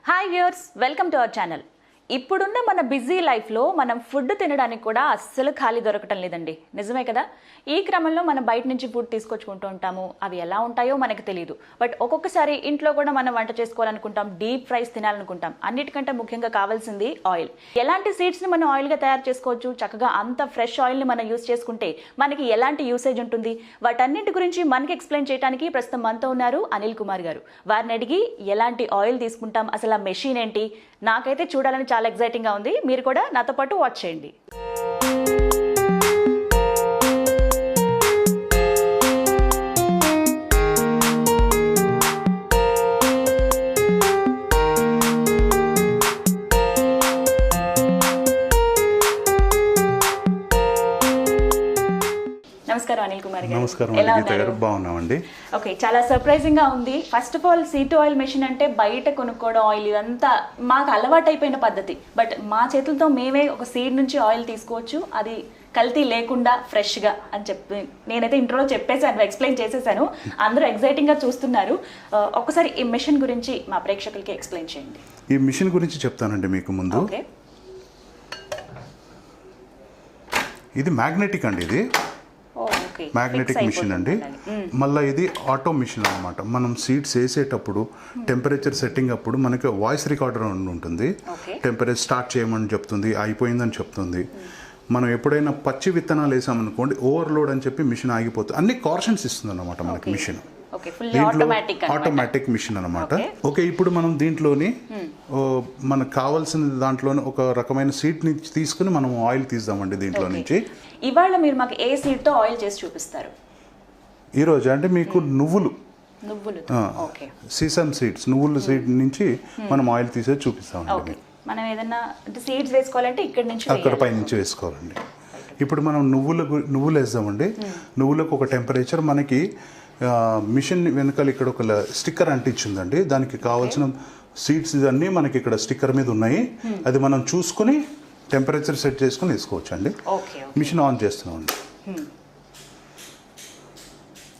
Hi viewers, welcome to our channel. ఇప్పుడున్న మన busy లైఫ్లో మనం ఫుడ్ తినడానికి కూడా అస్సలు ఖాళీ దొరకటం లేదండి. నిజమే కదా? ఈ క్రమంలో మనం బయట నుంచి ఫుడ్ తీసుకొచ్చుకుంటూ ఉంటాము. అవి ఎలా ఉంటాయో మనకు తెలియదు. బట్ ఒక్కొక్కసారి ఇంట్లో కూడా మనం వంట చేసుకోవాలనుకుంటాం, డీప్ ఫ్రైస్ తినాలనుకుంటాం. అన్నిటికంటే ముఖ్యంగా కావాల్సింది ఆయిల్. ఎలాంటి సీడ్స్ని మనం ఆయిల్గా తయారు చేసుకోవచ్చు, చక్కగా అంత ఫ్రెష్ ఆయిల్ని మనం యూస్ చేసుకుంటే మనకి ఎలాంటి యూసేజ్ ఉంటుంది, వాటన్నిటి గురించి మనకి ఎక్స్ప్లెయిన్ చేయడానికి ప్రస్తుతం మనతో ఉన్నారు అనిల్ కుమార్ గారు. వారిని అడిగి ఎలాంటి ఆయిల్ తీసుకుంటాం, అసలు ఆ మెషిన్ ఏంటి, నాకైతే చూడాలని చాలా ఎక్సైటింగ్గా ఉంది. మీరు కూడా నాతో పాటు వాచ్ చేయండి. నమస్కారం అనిల్ కుమార్ గారు. నమస్కారం గీత గారు, బాగున్నామండి. ఓకే, చాలా సర్ప్రైజింగ్ గా ఉంది. First of all seed oil machine అంటే బయట కొనుక్కోవడం ఆయిల్ ఇదంతా మాకు అలవాటు అయిపోయిన పద్ధతి. బట్ మా చేతులతో మేమే ఒక సీడ్ నుంచి ఆయిల్ తీసుకోవచ్చు, అది కల్తీ లేకుండా ఫ్రెష్గా అని చెప్పి నేనైతే ఇంట్రోలో చెప్పేశాను, ఎక్స్ప్లెయిన్ చేసేసాను. అందరూ ఎక్సైటింగ్గా చూస్తున్నారు. ఒక్కసారి ఈ మెషిన్ గురించి మా ప్రేక్షకులకి ఎక్స్ప్లెయిన్ చేయండి. ఈ మిషన్ గురించి చెప్తానండి మీకు ముందు. ఓకే, ఇది మ్యాగ్నెటిక్ అండి. ఇది మ్యాగ్నెటిక్ మిషన్ అండి. మళ్ళీ ఇది ఆటో మిషన్ అనమాట. మనం సీడ్స్ వేసేటప్పుడు టెంపరేచర్ సెట్టింగ్ అప్పుడు మనకి వాయిస్ రికార్డర్ ఉంటుంది. టెంపరేచర్ స్టార్ట్ చేయమని చెప్తుంది, అయిపోయిందని చెప్తుంది. మనం ఎప్పుడైనా పచ్చి విత్తనాలు వేసామనుకోండి, ఓవర్లోడ్ అని చెప్పి మిషన్ ఆగిపోతుంది. అన్ని కాషన్స్ ఇస్తుంది అనమాట మనకి మిషన్. దీంట్లో ఆటోమేటిక్ మిషన్ అనమాట. ఓకే, ఇప్పుడు మనం దీంట్లోని మనకు కావాల్సిన దాంట్లోనే ఒక రకమైన సీడ్ నుంచి తీసుకుని మనం ఆయిల్ తీద్దామండి దీంట్లో నుంచి. ఇవాళ మీరు మాకు ఏ సీడ్ తో ఆయిల్ చేసి చూపిస్తారు? ఈ రోజు అంటే మీకు నువ్వులు సీసమ్ సీడ్స్, నువ్వుల సీడ్ నుంచి మనం ఆయిల్ తీసేది చూపిస్తామండి. మనం ఏదైనా సీడ్స్ వేసుకోవాలంటే ఇక్కడ నుంచి అక్కడ పై నుంచి వేసుకోవాలండి. ఇప్పుడు మనం నువ్వులు వేద్దామండి. నువ్వులకు ఒక టెంపరేచర్ మనకి మిషన్ వెనకాల ఇక్కడ ఒక స్టిక్కర్ అంటించిందండి. దానికి కావాల్సిన సీడ్స్ ఇవన్నీ మనకి ఇక్కడ స్టిక్కర్ మీద ఉన్నాయి. అది మనం చూసుకుని టెంపరేచర్ సెట్ చేసుకుని వేసుకోవచ్చు అండి. మిషన్ ఆన్ చేస్తున్నామండి.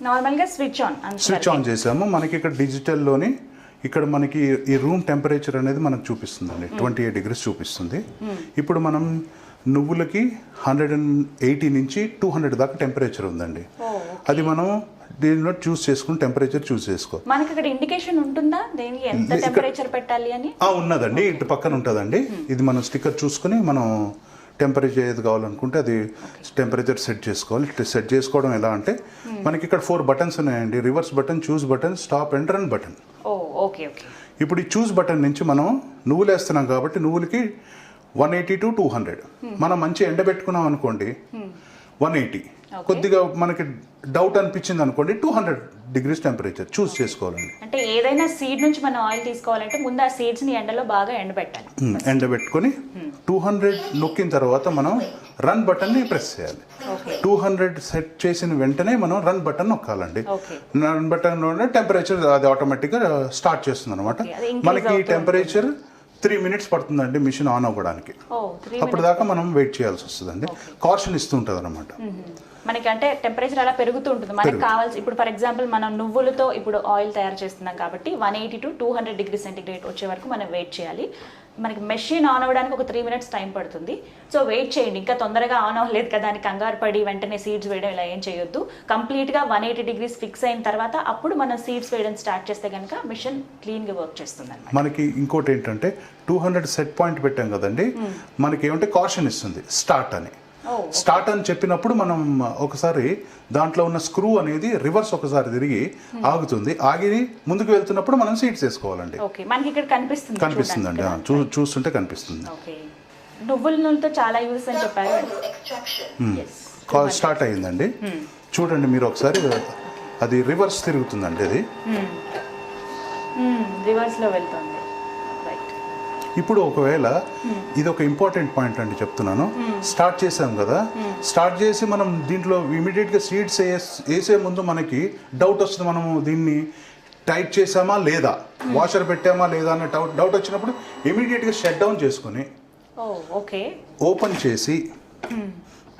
నార్మల్గా స్విచ్ ఆన్ చేసాము. మనకి ఇక్కడ డిజిటల్లోని ఇక్కడ మనకి ఈ రూమ్ టెంపరేచర్ అనేది మనకు చూపిస్తుందండి. 28 degrees చూపిస్తుంది. ఇప్పుడు మనం నువ్వులకి 180 నుంచి 200 దాకా టెంపరేచర్ ఉందండి. అది మనం దీనిలో చూస్ చేసుకుని టెంపరేచర్ చూస్ చేసుకో. మనకి ఇక్కడ ఇండికేషన్ ఉంటుందా దేనికి ఎంత టెంపరేచర్ పెట్టాలి అని? ఉన్నదండి, ఇటు పక్కన ఉంటుందండి. ఇది మనం స్టిక్కర్ చూసుకుని మనం టెంపరేచర్ ఏది కావాలనుకుంటే అది టెంపరేచర్ సెట్ చేసుకోవాలి. సెట్ చేసుకోవడం ఎలా అంటే మనకి ఇక్కడ 4 buttons ఉన్నాయండి. Reverse button, choose button, stop and run button. ఇప్పుడు ఈ చూస్ బటన్ నుంచి మనం నువ్వులు వేస్తున్నాం కాబట్టి నువ్వులకి 180 to 200. మనం మంచి ఎండబెట్టుకున్నాం అనుకోండి 180. కొద్దిగా మనకి డౌట్ అనిపించింది అనుకోండి 200 degrees టెంపరేచర్ చూస్ చేసుకోవాలండి. అంటే ఏదైనా సీడ్ నుంచి మనం ఆయిల్ తీసుకోవాలంటే ముందు ఆ సీడ్స్ ని ఎండలో బాగా ఎండబెట్టాలి. ఎండబెట్టుకొని 200 నొక్కిన తర్వాత మనం రన్ బటన్ ని ప్రెస్ చేయాలి. 200 సెట్ చేసిన వెంటనే మనం రన్ బటన్ నొక్కాలండి. రన్ బటన్ టెంపరేచర్ అది ఆటోమేటిక్గా స్టార్ట్ చేస్తుంది అనమాట. మనకి ఈ టెంపరేచర్ 3 minutes పడుతుందండి మిషన్ ఆన్ అవ్వడానికి. అప్పటిదాకా మనం వెయిట్ చేయాల్సి వస్తుందండి. కాషన్ ఇస్తూ ఉంటుంది అనమాట. మనకి అంటే టెంపరేచర్ అలా పెరుగుతూ ఉంటుంది. మనకి కావాల్సి ఇప్పుడు ఫర్ ఎగ్జాంపుల్ మనం నువ్వులతో ఇప్పుడు ఆయిల్ తయారు చేస్తున్నాం కాబట్టి 180 to 200 degrees centigrade వచ్చే వరకు మనం వెయిట్ చేయాలి. మనకి మెషిన్ ఆన్ అవ్వడానికి ఒక 3 minutes టైం పడుతుంది. సో వెయిట్ చేయండి. ఇంకా తొందరగా ఆన్ అవ్వలేదు కదా అని కంగారు పడి వెంటనే సీడ్స్ వేయడం ఇలా ఏం చేయొద్దు. కంప్లీట్గా 180 degrees ఫిక్స్ అయిన తర్వాత అప్పుడు మనం సీడ్స్ వేయడం స్టార్ట్ చేస్తే కనుక మిషన్ క్లీన్గా వర్క్ చేస్తుంది అనమాట. మనకి ఇంకోటి ఏంటంటే 200 సెట్ పాయింట్ పెట్టాం కదండి, మనకి ఏమంటే కాషన్ ఇస్తుంది స్టార్ట్ అని. స్టార్ట్ అని చెప్పినప్పుడు మనం ఒకసారి దాంట్లో ఉన్న స్క్రూ అనేది రివర్స్ ఒకసారి తిరిగి ఆగుతుంది. ఆగి ముందుకు వెళ్తున్నప్పుడు మనం సీడ్స్ వేసుకోవాలండి. మనకి ఇక్కడ కనిపిస్తుందండి, చూస్తుంటే కనిపిస్తుంది. నువ్వుల నూనెతో చాలా యూజెస్ అని చెప్పారు. స్టార్ట్ అయ్యిందండి. చూడండి మీరు ఒకసారి, అది రివర్స్ తిరుగుతుందండి. అది రివర్స్ లో వెళ్తుంది. ఇప్పుడు ఒకవేళ ఇది ఒక ఇంపార్టెంట్ పాయింట్ అండి చెప్తున్నాను. స్టార్ట్ చేసాం కదా, స్టార్ట్ చేసి మనం దీంట్లో ఇమీడియట్గా సీడ్స్ వేసే ముందు మనకి డౌట్ వస్తుంది. మనము దీన్ని టైట్ చేసామా లేదా, వాషర్ పెట్టామా లేదా అనే డౌట్ వచ్చినప్పుడు ఇమీడియట్గా షట్ డౌన్ చేసుకుని ఓపెన్ చేసి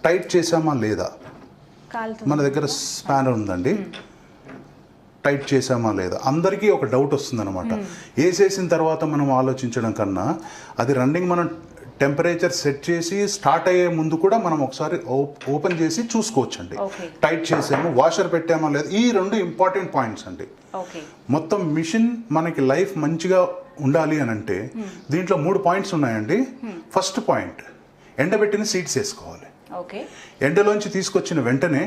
టైట్ చేసామా లేదా, మన దగ్గర స్పానర్ ఉందండి, టైట్ చేసామా లేదా అందరికీ ఒక డౌట్ వస్తుందన్నమాట. వేసేసిన తర్వాత మనం ఆలోచించడం కన్నా అది రన్నింగ్ మనం టెంపరేచర్ సెట్ చేసి స్టార్ట్ అయ్యే ముందు కూడా మనం ఒకసారి ఓపెన్ చేసి చూసుకోవచ్చండి. టైట్ చేసాము, వాషర్ పెట్టామా లేదా, ఈ 2 ఇంపార్టెంట్ పాయింట్స్ అండి. మొత్తం మిషన్ మనకి లైఫ్ మంచిగా ఉండాలి అని అంటే దీంట్లో 3 పాయింట్స్ ఉన్నాయండి. ఫస్ట్ పాయింట్, ఎండబెట్టిన సీడ్స్ వేసుకోవాలి. ఎండలోంచి తీసుకొచ్చిన వెంటనే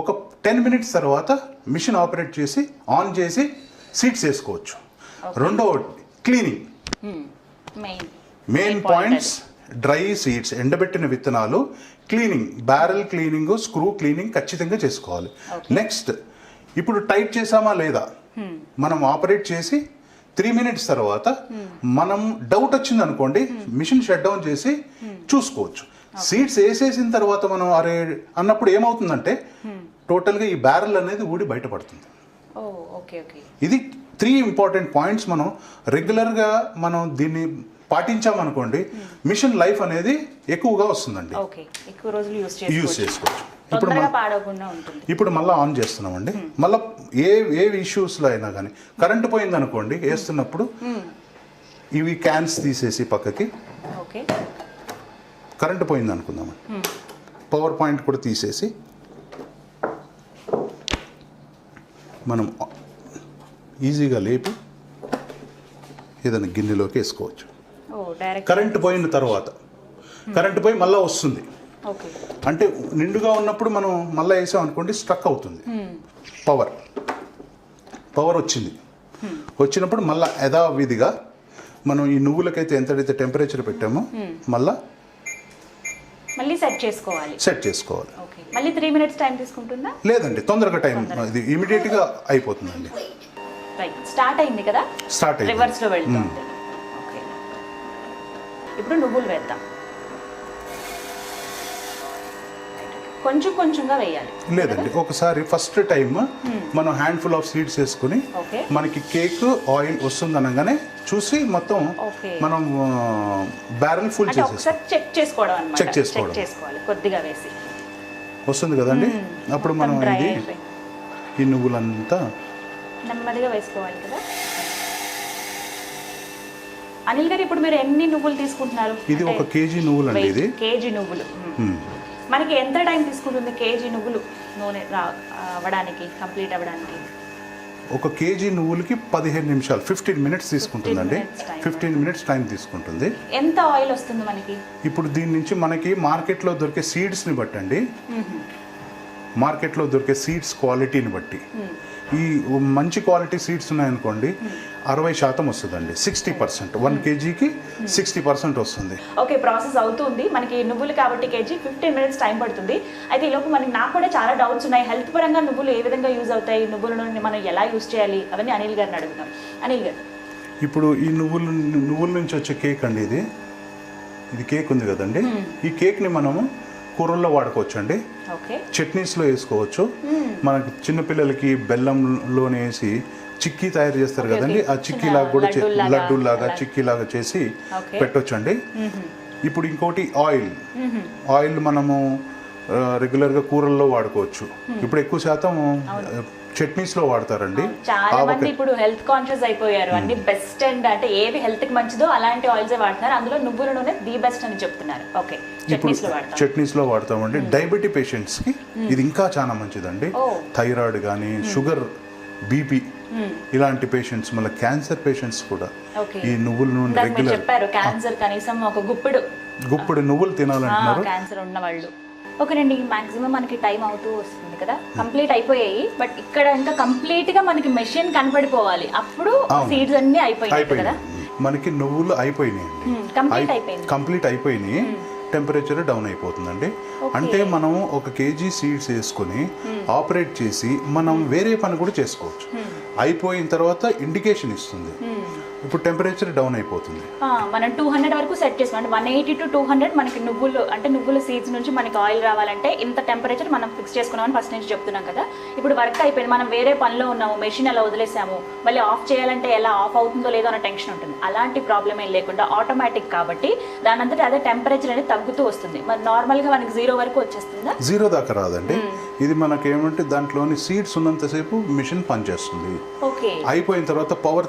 ఒక 10 మినిట్స్ తర్వాత మిషన్ ఆపరేట్ చేసి ఆన్ చేసి సీడ్స్ వేసుకోవచ్చు. రెండవది cleaning. Main points dry seeds, ఎండబెట్టిన విత్తనాలు cleaning, barrel cleaning, screw cleaning ఖచ్చితంగా చేసుకోవాలి. నెక్స్ట్, ఇప్పుడు టైట్ చేసామా లేదా మనం ఆపరేట్ చేసి 3 మినిట్స్ తర్వాత మనం డౌట్ వచ్చింది అనుకోండి, మిషన్ షట్ డౌన్ చేసి చూసుకోవచ్చు. సీడ్స్ వేసేసిన తర్వాత మనం అరే అన్నప్పుడు ఏమవుతుందంటే టోటల్గా ఈ బ్యారెల్ అనేది ఊడి బయటపడుతుంది. ఇది 3 ఇంపార్టెంట్ పాయింట్స్. మనం రెగ్యులర్గా మనం దీన్ని పాటించామనుకోండి మిషన్ లైఫ్ అనేది ఎక్కువగా వస్తుందండి. యూజ్ చేసుకోవచ్చు. ఇప్పుడు మళ్ళీ ఆన్ చేస్తున్నామండి. మళ్ళీ ఏ ఇష్యూస్లో అయినా కానీ కరెంట్ పోయింది అనుకోండి, వేస్తున్నప్పుడు ఇవి క్యాన్స్ తీసేసి పక్కకి, కరెంట్ పోయింది అనుకుందామండి, పవర్ పాయింట్ కూడా తీసేసి మనం ఈజీగా లేపి ఏదైనా గిన్నెలోకి వేసుకోవచ్చు. కరెంట్ పోయిన తర్వాత కరెంట్ పోయి మళ్ళీ వస్తుంది అంటే నిండుగా ఉన్నప్పుడు మనం మళ్ళీ వేసాం అనుకోండి స్ట్రక్ అవుతుంది. పవర్ వచ్చినప్పుడు మళ్ళీ యథావిధిగా మనం ఈ నువ్వులకైతే ఎంతైతే టెంపరేచర్ పెట్టామో మళ్ళీ సెట్ చేసుకోవాలి. మళ్ళీ 3 మినిట్స్ టైం తీసుకుంటుందా? లేదండి, తొందరగా టైం, ఇది ఇమిడియట్ గా అయిపోతుందండి. స్టార్ట్ అయింది కదా, రివర్స్ లో వెళ్తుంది. ఇప్పుడు నువ్వులు వేద్దాం. కొంచెంగా వేయాలి. లేదండి, ఒకసారి ఫస్ట్ టైం మనం హ్యాండ్ఫుల్ ఆఫ్ సీడ్స్ వేసుకుని మనకి కేక్ ఆయిల్ వస్తుంది అనగానే చూసి మొత్తం మనం బ్యారెల్ ఫుల్ చెక్ చేసుకోవాలి కొద్దిగా వేసి వస్తుంది కదండి. అప్పుడు మనం ఈ నువ్వులంతా నెమ్మదిగా వేసుకోవాలి కదా. అనిల్ గారు, ఇప్పుడు మీరు ఎన్ని నువ్వులు తీసుకుంటున్నారు? ఇది 1 కేజీ నువ్వులు అండి. ఇది కేజీ నువ్వులు. మనకి ఎంత టైం తీసుకుంటుంది కేజీ నువ్వులు నూనె అవ్వడానికి, కంప్లీట్ అవ్వడానికి? 1 కేజీ నువ్వులకి 15 నిమిషాలు, 15 మినిట్స్ తీసుకుంటుందండి. 15 మినిట్స్ టైం తీసుకుంటుంది. ఎంత ఆయిల్ వస్తుంది మనకి? ఇప్పుడు దీని నుంచి మనకి మార్కెట్లో దొరికే సీడ్స్ని బట్టి అండి, మార్కెట్లో దొరికే సీడ్స్ క్వాలిటీని బట్టి, ఈ మంచి క్వాలిటీ సీడ్స్ ఉన్నాయనుకోండి 60% వస్తుందండి. 60%, 1 కేజీకి 60% వస్తుంది. ఓకే, ప్రాసెస్ అవుతుంది. మనకి నువ్వులు కాబట్టి కేజీ 15 మినిట్స్ టైం పడుతుంది. అయితే ఈలోపు నాకు కూడా చాలా డౌట్స్ ఉన్నాయి. హెల్త్ పరంగా నువ్వులు ఏ విధంగా యూజ్ అవుతాయి, నువ్వులను మనం ఎలా యూజ్ చేయాలి, అవన్నీ అనిల్ గారిని అడుగుతాం. అనిల్ గారు, ఇప్పుడు ఈ నువ్వుల నుంచి వచ్చే కేక్ అండి, ఇది కేక్ ఉంది కదండి, ఈ కేక్ని మనము కూరల్లో వాడుకోవచ్చు అండి. చట్నీస్లో వేసుకోవచ్చు. మనకి చిన్నపిల్లలకి బెల్లంలోనే వేసి చిక్కీ తయారు చేస్తారు కదండి, ఆ చిక్కీలాగా కూడా లడ్డూలాగా చిక్కీలాగా చేసి పెట్టొచ్చు అండి. ఇప్పుడు ఇంకోటి ఆయిల్ మనము రెగ్యులర్గా కూరల్లో వాడుకోవచ్చు. ఇప్పుడు ఎక్కువ శాతం చట్నీస్ లో వాడతారండి. చాలా మంది ఇప్పుడు హెల్త్ కాన్షియస్ అయిపోయారు. అన్ని బెస్ట్ అండ్ అంటే ఏవి హెల్త్ కి మంచిదో అలాంటి ఆయిల్స్ వాడుతున్నారు. అందులో నువ్వుల నూనె ది బెస్ట్ అని చెప్తున్నారు. ఓకే, చట్నీస్ లో వాడతామండి. డయాబెటిక్ పేషెంట్స్ కి ఇది ఇంకా చాలా మంచిదండి. థైరాయిడ్ కానీ, షుగర్, బీపీ ఇలాంటి పేషెంట్స్, మళ్ళీ క్యాన్సర్ పేషెంట్స్ కూడా ఈ నువ్వుల నూనె రెగ్యులర్ చెప్పారు. క్యాన్సర్ కనీసం ఒక గుప్పెడు నువ్వులు తినాలంటున్నారు క్యాన్సర్ ఉన్న వాళ్ళు. ఓకేనండి, మాక్సిమం మనకి టైం అవుతూ వస్తుంది కదా, కంప్లీట్ అయిపోయాయి. బట్ ఇక్కడ ఇంకా కంప్లీట్ గా మనకి మెషిన్ కనపడిపోవాలి, అప్పుడు సీడ్స్ అన్ని అయిపోయాయి కదా. మనకి నువ్వులు అయిపోయినాయి, కంప్లీట్ అయిపోయినాయి. టెంపరేచర్ డౌన్ అయిపోతుందండి. అంటే మనం 1 కేజీ సీడ్స్ వేసుకొని ఆపరేట్ చేసి మనం వేరే పని కూడా చేసుకోవచ్చు. అయిపోయిన తర్వాత ఇండికేషన్ ఇస్తుంది, ఇప్పుడు టెంపరేచర్ డౌన్ అయిపోతుంది. మనం 200 వరకు సెట్ చేసాం. 180 to 200 మనకి నువ్వుల సీడ్స్ నుంచి మనకి ఆయిల్ రావాలంటే ఇంత టెంపరేచర్ మనం ఫిక్స్ చేసుకున్నామని ఫస్ట్ నుంచి చెప్తున్నాం కదా. ఇప్పుడు వర్క్ అయిపోయింది, మనం వేరే పనిలో ఉన్నాము, మెషిన్ అలా వదిలేసాము, మళ్ళీ ఆఫ్ చేయాలంటే ఎలా ఆఫ్ అవుతుందో లేదో అన్న టెన్షన్ ఉంటుంది. అలాంటి ప్రాబ్లం ఏం లేకుండా ఆటోమేటిక్ కాబట్టి దానంతటా అదే టెంపరేచర్ అనేది తగ్గుతూ వస్తుంది. మరి నార్మల్గా మనకి 0 వరకు వచ్చేస్తుందా? 0 దాకా రాదండి. ఇది మనకేమంటే దాంట్లోని సీడ్స్ ఉన్నంతసేపు మిషన్ పనిచేస్తుంది. ఓకే. అయిపోయిన తర్వాత పవర్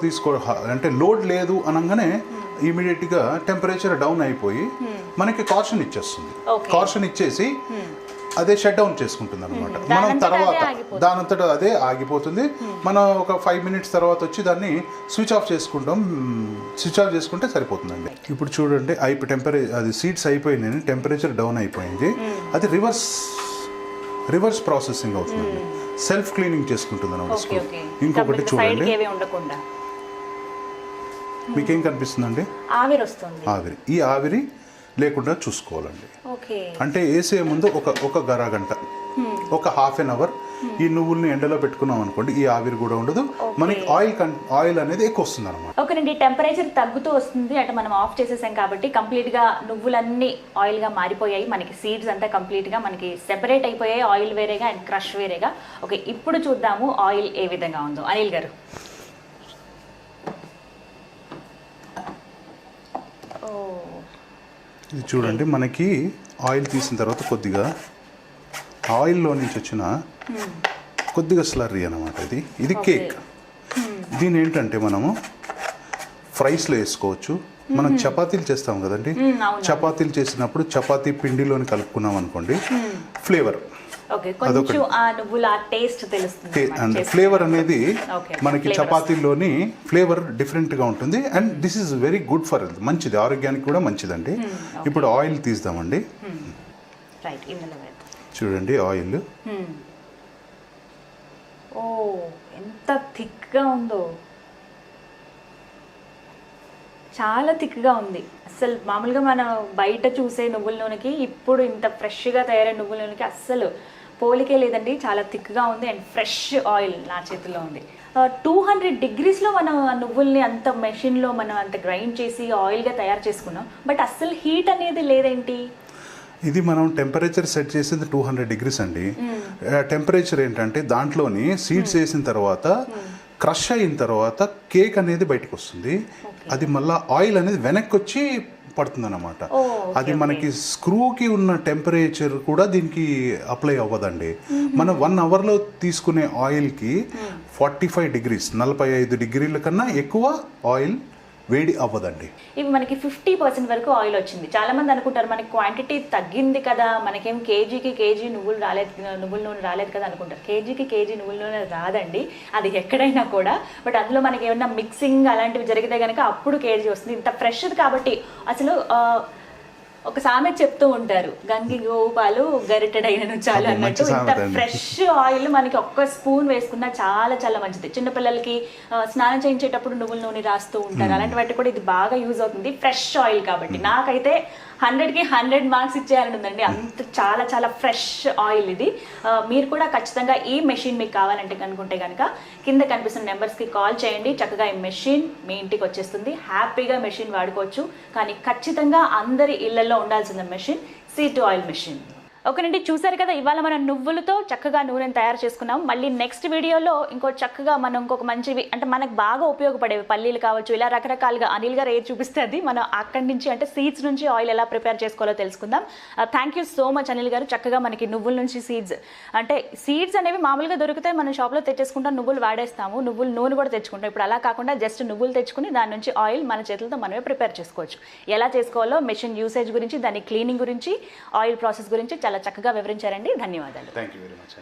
అంటే లోడ్ లేదు అనగానే ఇమీడియట్గా టెంపరేచర్ డౌన్ అయిపోయి మనకి కాషన్ ఇచ్చేస్తుంది. కాషన్ ఇచ్చేసి అదే షట్ డౌన్ చేసుకుంటుంది అనమాట. మనం తర్వాత దానంతటా అదే ఆగిపోతుంది. మనం ఒక 5 minutes తర్వాత వచ్చి దాన్ని స్విచ్ ఆఫ్ చేసుకుంటాం. స్విచ్ ఆఫ్ చేసుకుంటే సరిపోతుందండి. ఇప్పుడు చూడండి అది సీడ్స్ అయిపోయింది, టెంపరేచర్ డౌన్ అయిపోయింది. అది రివర్స్ ప్రాసెసింగ్ అవుతుందండి. సెల్ఫ్ క్లీనింగ్ చేసుకుంటుంది అనమాట. ఇంకొకటి చూడండి, మీకేం కనిపిస్తుందండి? ఆవిరి వస్తుంది. ఆవిరి. ఈ ఆవిరి లేకుండా చూసుకోవాలండి. అంటే వేసే ముందు ఒక గంట ఒక హాఫ్ అన్ అవర్ ఈ నువ్వుల్ని ఎండలో పెట్టుకున్నాం అనుకోండి, ఈ ఆవిరి కూడా ఉండదు, మనకి ఆయిల్ అనేది ఎక్కువ వస్తుంది అనమాట. ఓకేనండి. టెంపరేచర్ తగ్గుతూ వస్తుంది అంటే మనం ఆఫ్ చేసేసాం కాబట్టి కంప్లీట్ గా నువ్వులన్నీ ఆయిల్ గా మారిపోయాయి. మనకి సీడ్స్ అంతా కంప్లీట్ గా మనకి సెపరేట్ అయిపోయాయి, ఆయిల్ వేరేగా అండ్ క్రష్ వేరేగా. ఓకే, ఇప్పుడు చూద్దాము ఆయిల్ ఏ విధంగా ఉందో. అనిల్ గారు, ఇది చూడండి, మనకి ఆయిల్ తీసిన తర్వాత కొద్దిగా ఆయిల్లో నుంచి వచ్చిన కొద్దిగా స్లర్రీ అనమాట. ఇది కేక్. దీని ఏంటంటే మనము ఫ్రైస్లో వేసుకోవచ్చు. మనం చపాతీలు చేస్తాం కదండి, చపాతీలు చేసినప్పుడు చపాతీ పిండిలోని కలుపుకున్నాం అనుకోండి, ఫ్లేవర్ ఫ్లేవర్ అనేది మనకి చపాతీలోని ఫ్లేవర్ డిఫరెంట్గా ఉంటుంది. And this is very good for health, మంచిది, ఆరోగ్యానికి కూడా మంచిదండి. ఇప్పుడు ఆయిల్ తీద్దామండి. చూడండి ఆయిల్ ఎంత థిక్గా ఉందో, చాలా థిక్గా ఉంది. అస్సలు మామూలుగా మనం బయట చూసే నువ్వుల నూనెకి ఇప్పుడు ఇంత ఫ్రెష్గా తయారైన నువ్వుల నూనెకి అస్సలు పోలికే లేదండి. చాలా థిక్గా ఉంది అండ్ ఫ్రెష్ ఆయిల్ నా చేతిలో ఉంది. 200 degreesలో మనం నువ్వుల్ని అంత మెషిన్లో మనం అంత గ్రైండ్ చేసి ఆయిల్గా తయారు చేసుకున్నాం, బట్ అస్సలు హీట్ అనేది లేదేంటి? ఇది మనం టెంపరేచర్ సెట్ చేసింది 200 degrees అండి. టెంపరేచర్ ఏంటంటే దాంట్లోని సీడ్స్ వేసిన తర్వాత క్రష్ అయిన తర్వాత కేక్ అనేది బయటకు వస్తుంది. అది మళ్ళీ ఆయిల్ అనేది వెనక్కి వచ్చి పడుతుంది అనమాట. అది మనకి స్క్రూకి ఉన్న టెంపరేచర్ కూడా దీనికి అప్లై అవ్వదండి. మనం 1 hourలో తీసుకునే ఆయిల్కి 45 degrees 45 degrees కన్నా ఎక్కువ ఆయిల్ వేడి అవ్వదండి. ఇవి మనకి 50% వరకు ఆయిల్ వచ్చింది. చాలా మంది అనుకుంటారు మనకి క్వాంటిటీ తగ్గింది కదా, మనకేం కేజీకి కేజీ నువ్వుల నూనె రాలేదు కదా అనుకుంటారు. కేజీకి కేజీ నువ్వుల నూనె రాదండి, అది ఎక్కడైనా కూడా. బట్ అందులో మనకి ఏమన్నా మిక్సింగ్ అలాంటివి జరిగితే కనుక అప్పుడు కేజీ వస్తుంది. ఇంత ఫ్రెష్ది కాబట్టి అసలు ఒక సామెత చెప్తూ ఉంటారు, గంగి గోవు పాలు గరిటెడైనను చాలు అన్నట్టు. ఇంత ఫ్రెష్ ఆయిల్ మనకి ఒక్క స్పూన్ వేసుకున్నా చాలా చాలా మంచిది. చిన్నపిల్లలకి స్నానం చేయించేటప్పుడు నువ్వుల నూనె రాస్తూ ఉంటారు, అలాంటి వాటి కూడా ఇది బాగా యూజ్ అవుతుంది, ఫ్రెష్ ఆయిల్ కాబట్టి. నాకైతే 100కి 100 మార్క్స్ ఇచ్చేయాలని ఉందండి, అంత చాలా చాలా ఫ్రెష్ ఆయిల్ ఇది. మీరు కూడా ఖచ్చితంగా ఈ మెషిన్ మీకు కావాలంటే కనుకుంటే కనుక కింద కనిపిస్తున్న నెంబర్స్కి కాల్ చేయండి. చక్కగా ఈ మెషిన్ మీ ఇంటికి వచ్చేస్తుంది, హ్యాపీగా మెషిన్ వాడుకోవచ్చు. కానీ ఖచ్చితంగా అందరి ఇళ్లలో ఉండాల్సిన machine seed to oil machine. ఓకేనండి, చూసారు కదా, ఇవాళ మనం నువ్వులతో చక్కగా నూనెను తయారు చేసుకున్నాం. మళ్ళీ నెక్స్ట్ వీడియోలో చక్కగా మనం ఇంకొక మంచివి అంటే మనకు బాగా ఉపయోగపడేవి పల్లీలు కావచ్చు, ఇలా రకరకాలుగా అనిల్ గారు ఏది చూపిస్తే అది మనం అక్కడి నుంచి అంటే సీడ్స్ నుంచి ఆయిల్ ఎలా ప్రిపేర్ చేసుకోవాలో తెలుసుకుందాం. Thank you so much Anil గారు. చక్కగా మనకి నువ్వుల నుంచి సీడ్స్ అంటే సీడ్స్ అనేవి మామూలుగా దొరికితే మనం షాప్లో తెచ్చేసుకుంటాం, నువ్వులు వాడేస్తాము, నువ్వుల నూనె కూడా తెచ్చుకుంటాం. ఇప్పుడు అలా కాకుండా జస్ట్ నువ్వులు తెచ్చుకుని దాని నుంచి ఆయిల్ మన చేతులతో మనమే ప్రిపేర్ చేసుకోవచ్చు. ఎలా చేసుకోవాలో మెషిన్ యూసేజ్ గురించి, దాని క్లీనింగ్ గురించి, ఆయిల్ ప్రాసెస్ గురించి చాలా చక్కగా వివరించారండి. ధన్యవాదాలు. Thank you very much.